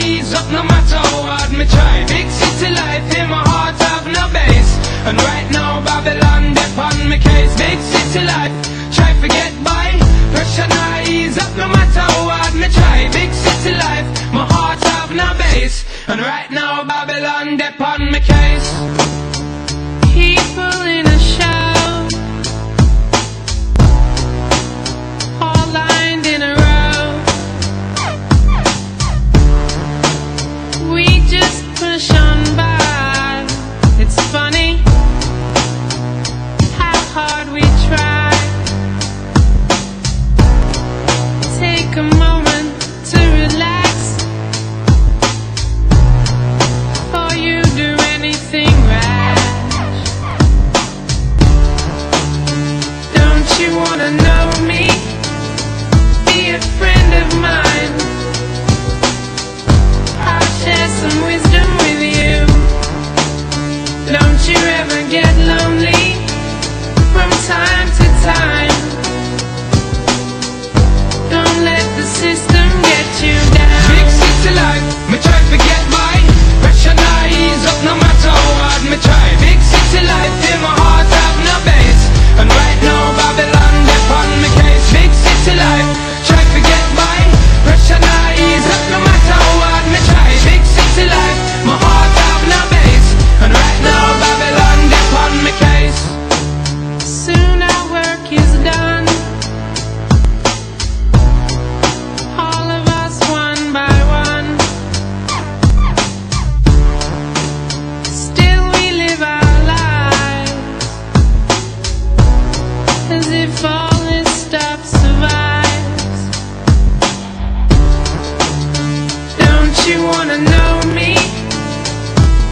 ease up no matter how hard me try. Big city life in my heart have no base, and right now Babylon dep on me case. Big city life, try forget by. Pressure now ease up no matter how hard me try. Big city life, my heart have no base, and right now Babylon dep on me case. People in a show, all lined in a row. We just push on by. It's funny how hard we try. Take a moment to relax before you do anything rash. Don't you wanna know me? Be a friend of mine. I'll share some wisdom with you. Don't you ever get lonely from time to time. Don't let the system get you down. Big city life, me try forget by. Pressure now ease up no matter how hard me try. Big city life in my heart have no base, and right now Babylon dep on me case. Big city life, try forget by. Pressure now ease up no matter how hard me try. Big city life, my heart have no base, and right now Babylon dep on me case. Soon our work is done, all of us one by one. Still we live our lives as if all this stuff survives. Don't you wanna know me?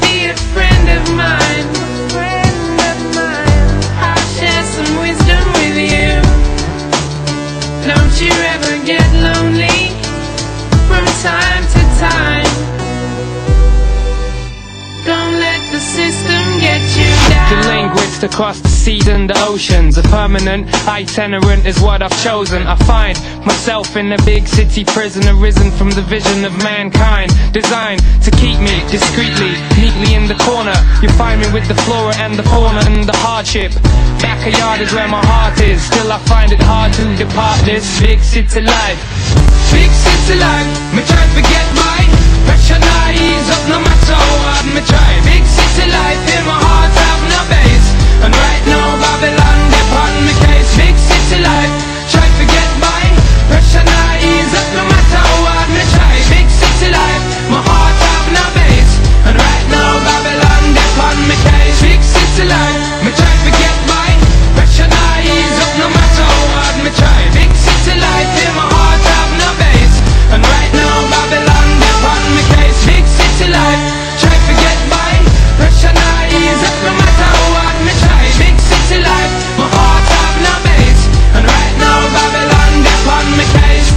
Be a friend of mine. I'll share some wisdom with you. Don't you ever get lonely from time to time. Don't let the system get you down. The linguist across the seas and the oceans. A permanent itinerant is what I've chosen. I find myself in a big city prison, arisen from the vision of mankind, designed to keep me discreetly, neatly in the corner. You find me with the flora and the fauna and the hardship. Backyard is where my heart is. Still I find it hard to depart this big city life. Big city life, me try forget my. Pressure now ease up no matter how hard me try. Big city life in my heart have no base, and right now Babylon dep on me case. Big city life, try forget by. Pressure now ease up no matter how hard me try. Big city life, my heart have no base, and right now Babylon dep on me case. Big city life, me try forget by. Pressure now ease up no matter how hard me try. Big city life in my heart have no base, and right now Babylon dep on me case. Big city life, try forget by. Pressure now ease up no matter how hard me try. Big city life, my heart have no base, and right now Babylon dep on me case.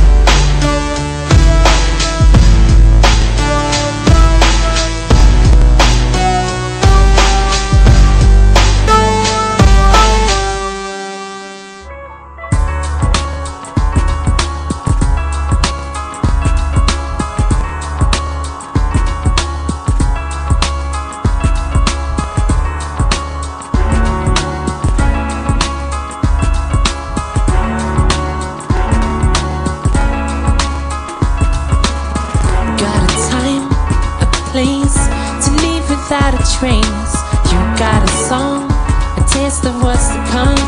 To leave without a trace. You got a song, a taste of what's to come.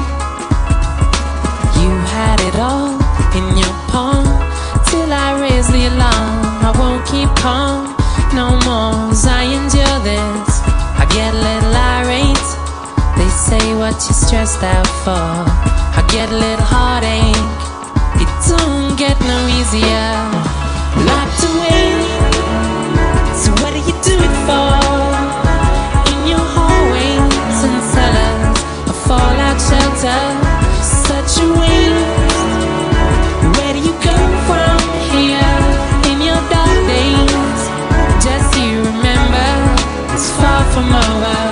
You had it all in your palm till I raise the alarm. I won't keep calm no more as I endure this. I get a little irate. They say what you stressed out for. I get a little heartache. It don't get no easier. Locked away. So what do you do it for? In your hallways and cellars, a fallout shelter, such a waste. Where do you go from here? In your dark days, just you remember, it's far from over.